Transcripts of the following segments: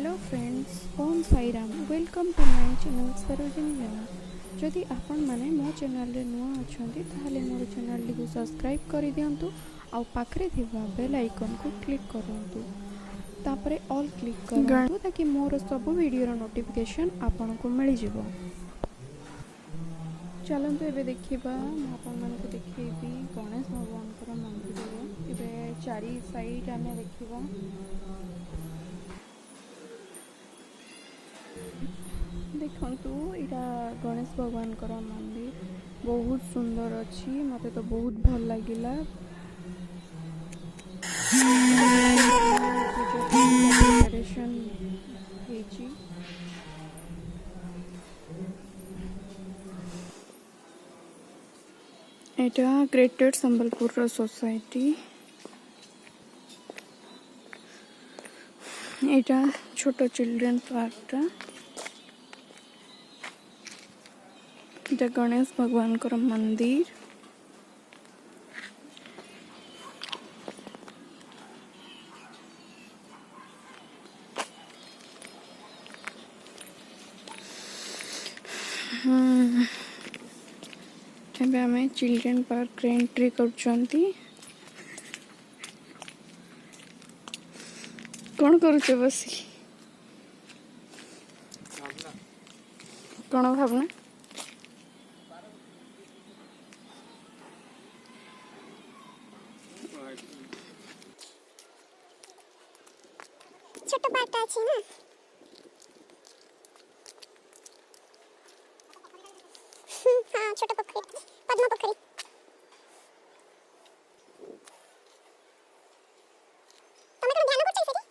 Hello friends, Om Sairam. Welcome to my channel Sarojini Lena. जदि आपण माने मो चैनल रे नुआ अछंती ताहले मोर चैनल को सब्सक्राइब कर दियंतु आउ पाखरे थिबा बेल आइकन को क्लिक करंतु तापरे ऑल क्लिक करंतु ताकि मोर सब वीडियो रो नोटिफिकेशन आपण को मिल जिवो। चलंतु एबे देखिबा आपण मान को देखिबी गणेश भगवान कर मंदिर रे एबे चारि साइड आमे देखिबा। देखंतु इटा गणेश भगवान कर मंदिर बहुत सुंदर अच्छी, मते तो बहुत भल लागिला। प्रिपरेशन हेची एटा ग्रेटेड संबलपुर रो सोसाइटी। एटा छोटो चिल्ड्रन पार्क टा गणेश भगवान कर मंदिर। एबे हमें चिल्ड्रन पार्क रे एंट्री करछंती। कौन करूछ बसी कौन भावना छोटो पार्ट अछि ना। हाँ, छोटो पोखरी, पद्मा पोखरी। तमे तो ध्यान करछ सेठी।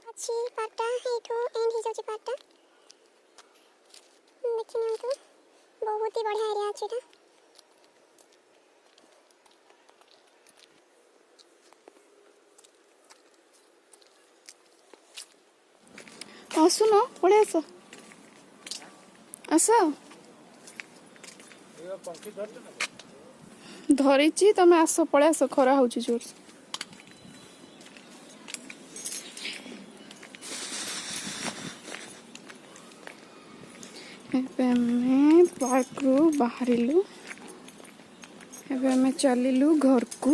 अच्छी पार्टा एठो एंड ही जाउची पार्टा। देखि नियंतु बहुत ही बढ़िया एरिया अछि एटा। आसुन पड़े आस आस धरी तमें आस पड़े आस खरा हो जोर से। पार्क रू बाहरिलु एबे हमें चलिलु घर को।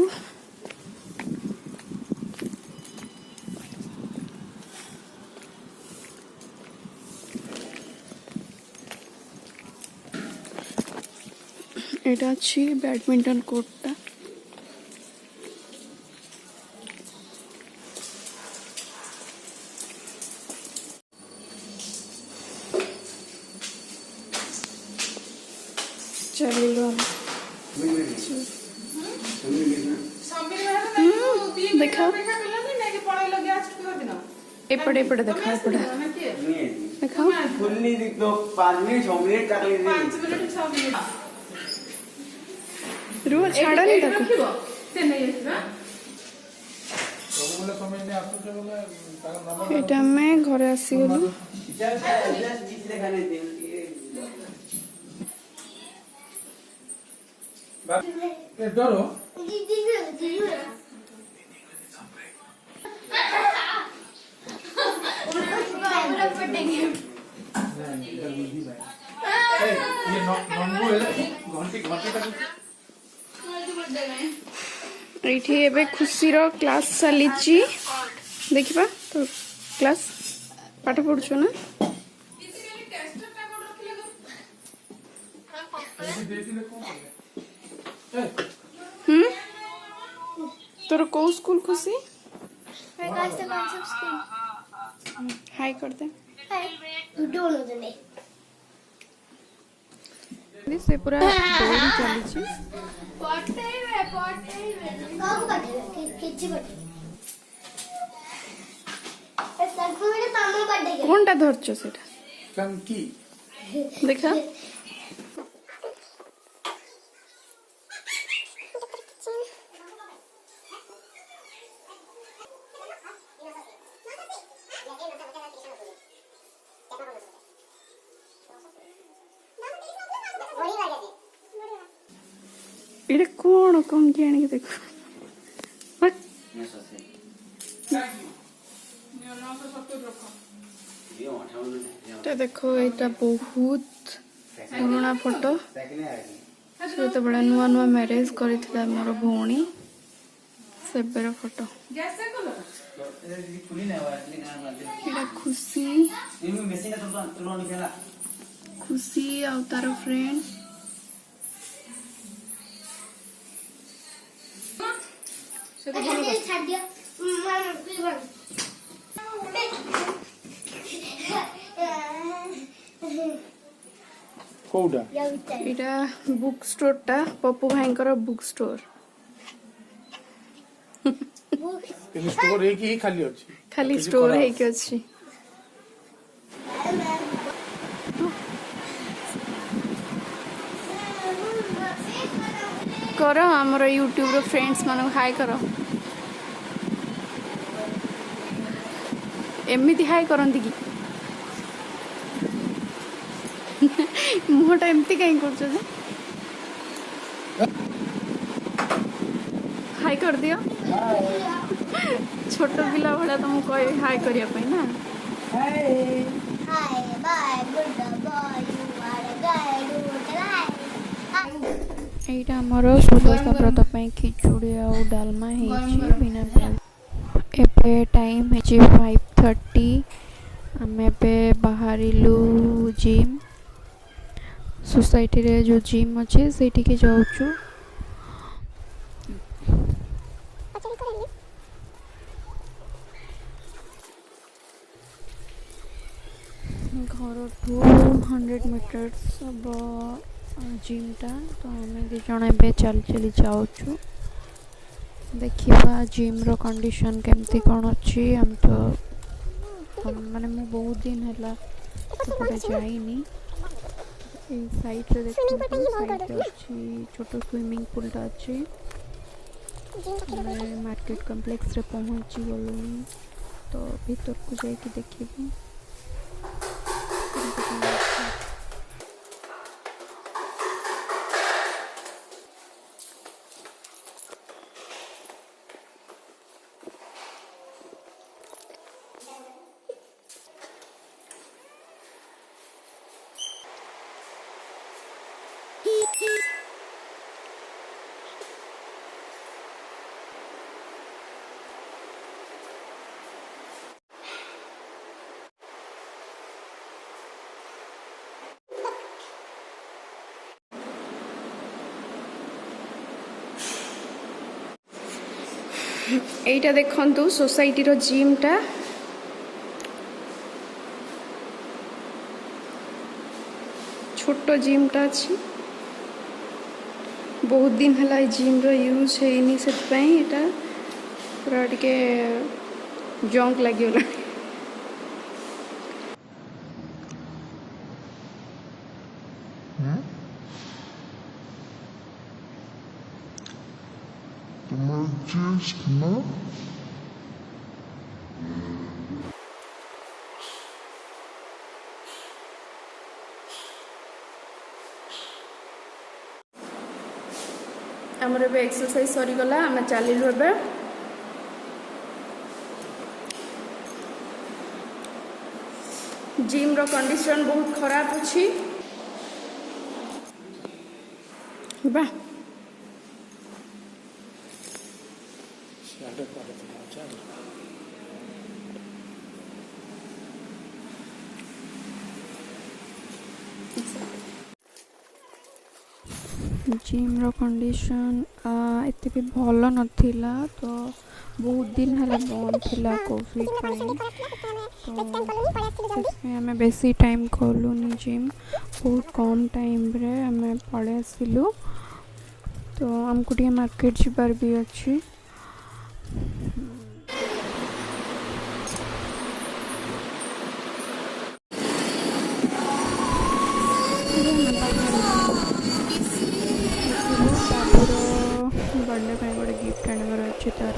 एटा अछि बैडमिंटन कोर्टा। चलिलो देखा एपड़े एपड़े देखा एपड़े देखा फुल्ली दो 5 मिनट 6 मिनट तक ले 5 मिनट 6 मिनट रू छाड़ा नहीं ताको से नहीं है एटा मैं घरे आसी गलु। डरो एठी एबे खुशी रो क्लास चलीची देखिबा तो क्लास पाठ पढुछो ना। तोर को school Khushi Prakash the concept school. Hi कर दे। Hi, you don't know the name. से पूरा दौड़ी चलीची काकू काटे किछि काटे ए सरपु मेरे मामा काटे के कोनटा धरछो सेटा कंकी देखा। ଏଇଟା କଣ କଙ୍କି ଆଣିକି ଦେଖ এটা দেখো এটা বহুত পুରୁଣା ଫଟୋ ସେତେବେଳେ ନୂଆ ନୂଆ ମ୍ୟାରେଜ କରିଥିଲା ମୋର ଭଉଣୀ ସେବେର ଫଟୋ ଏଇଟା ଖୁସି ଖୁସି ଆଉ ତାର ଫ୍ରେଣ୍ଡ କୋଉଟା ଏଇଟା ବୁକ୍ ଷ୍ଟୋର ଟା ପପୁ ଭାଇଙ୍କର ବୁକ୍ ଷ୍ଟୋର ଷ୍ଟୋର ହେଇକି ହିଁ ଖାଲି ଅଛି ଖାଲି ଷ୍ଟୋର ହେଇକି ଅଛି କର ଆମର ୟୁଟ୍ୟୁବ ର ଫ୍ରେଣ୍ଡସ୍ ମାନଙ୍କୁ ହାଇ କର ଏମିତି ହାଇ କରନ୍ତି କି ମୁହଁଟା ଏମିତି କାହିଁ କରୁଛ ଯେ ହାଇ କରିଦିଅ ଛୋଟ ପିଲା ଭଳିଆ ତମକୁ କହେ ହାଇ କରିବା ପାଇଁ ନା Hi, bye, good boy, you are a guy, good guy. এইটা আমার সুদর্শ ব্রত ପାଇଁ ଖିଚୁଡ଼ି ଆଉ ଡାଲମା ହେଇଛି ବିନା ପିଆଜ ଏବେ ଟାଇମ୍ ହେଇଛି 5:30 ଆମେ ଏବେ ବାହାରିଲୁ ଜିମ୍ सोसाइटी रे जो जिम अच्छे ସେଇଠିକି ଯାଉଛୁ ଘରଠୁ 100 ମିଟର୍ସ ହବ ଜିମ୍ଟା ତ ଆମେ ଦୁଇ ଜଣ ଏବେ ଚାଲି ଚାଲି ଯାଉଛୁ ଦେଖିବା ଜିମ୍ର କଣ୍ଡିସନ୍ କେମିତି କ'ଣ ଅଛି ଆମେ ତ ମାନେ ମୁଁ ବହୁତ ଦିନ ହେଲା ସେପଟେ ଯାଇନି এই সাইডে দেখুন সাইডে ଅଛି ছোট সুইমিং পুলটা ଅଛି ଆମେ ମାର୍କେଟ କମ୍ପ୍ଲେକ୍ସରେ ପହଞ୍ଚି ଗଲୁଣି ତ ଭିତରକୁ ଯାଇକି ଦେଖିବୁ এইটা দেখন্তু সোসাইটির জিমটা ছোট জিমটা আছে बहुत दिन है जिम्र यूज है से এটা पूरा टिके जंक लगिगला তোমার চেস্ট না आमर ए एक्सरसाइज सरीगला आम चलू ए जिम रो कंडीशन बहुत खराब अच्छी बा जिम रो कंडीशन एते भी भल नथिला तो बहुत दिन है बंद थिला कोविड तो आम बेसी टाइम कलुनी जिम बहुत कम टाइम रे आम पड़े आसिलु तो आमको टे मार्केट जीवार भी अच्छी बर्थडे पे गोटे गिफ्ट आनबार अच्छी तार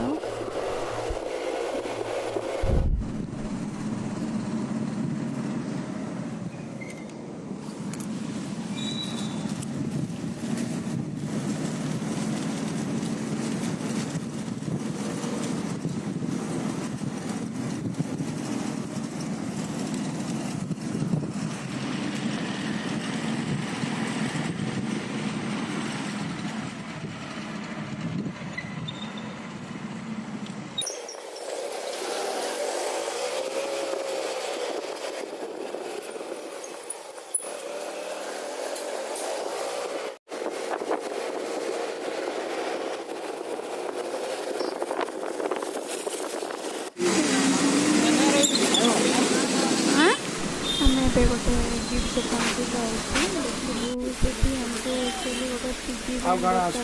गोटे गिफ्ट दुकान को जाऊँ देखिए सेठी हमको एक्चुअली गोटे टीवी ଆଉ କାଣା ଆସ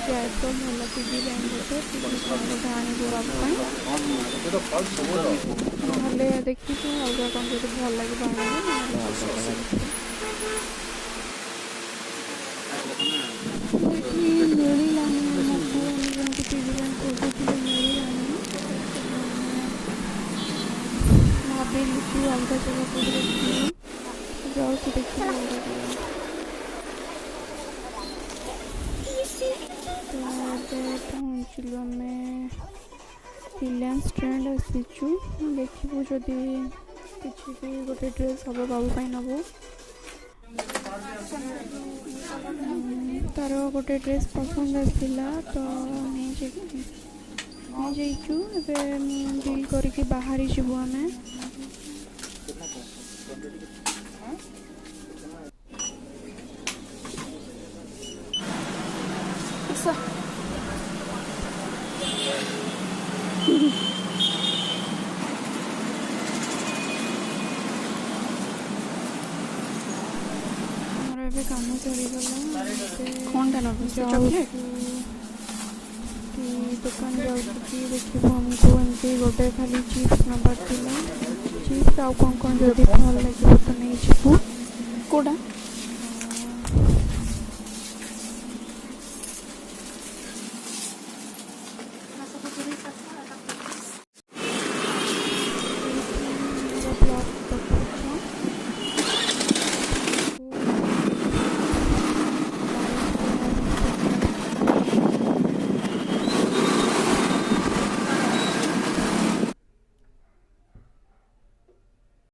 जाए तो भल टीवी बैंक गोटे टीवी गोटे आने ना देखी अलग कौन जो भल लगे देखी मिलानी आमको जमी टीवी बैंक खोजुले मिलानी भाविली कि अलग जगह को देखी जाऊँ देखिए अलग जगह तो ଏବେ ପହଞ୍ଚିଲୁ ଆମେ ରିଲାଏନ୍ସ ଟ୍ରେଣ୍ଡ ଆସିଛୁ ଦେଖିବୁ ଯଦି କିଛି ବି ଗୋଟେ ଡ୍ରେସ୍ ହେବ ବାବୁ ପାଇଁ ନେବୁ ତାର ଗୋଟେ ଡ୍ରେସ୍ ପସନ୍ଦ ଆସିଥିଲା ତ ନେଇଯାଇଛୁ ଏବେ ବିଲ୍ କରିକି ବାହାରି ଯିବୁ ଆମେ ଏବେ କାମ ସରିଗଲା କ'ଣଟା ନେବୁ ଚକୋଲେଟ୍ ଦୋକାନ ଯାଉଛୁ କି ଦେଖିବୁ ଆମକୁ ଏମିତି ଗୋଟେ ଖାଲି ଚିପ୍ସ ନେବାର ଥିଲା ଚିପ୍ସ ଆଉ କ'ଣ କ'ଣ ଯଦି ଭଲ ଲାଗିବ ତ ନେଇଯିବୁ କେଉଁଟା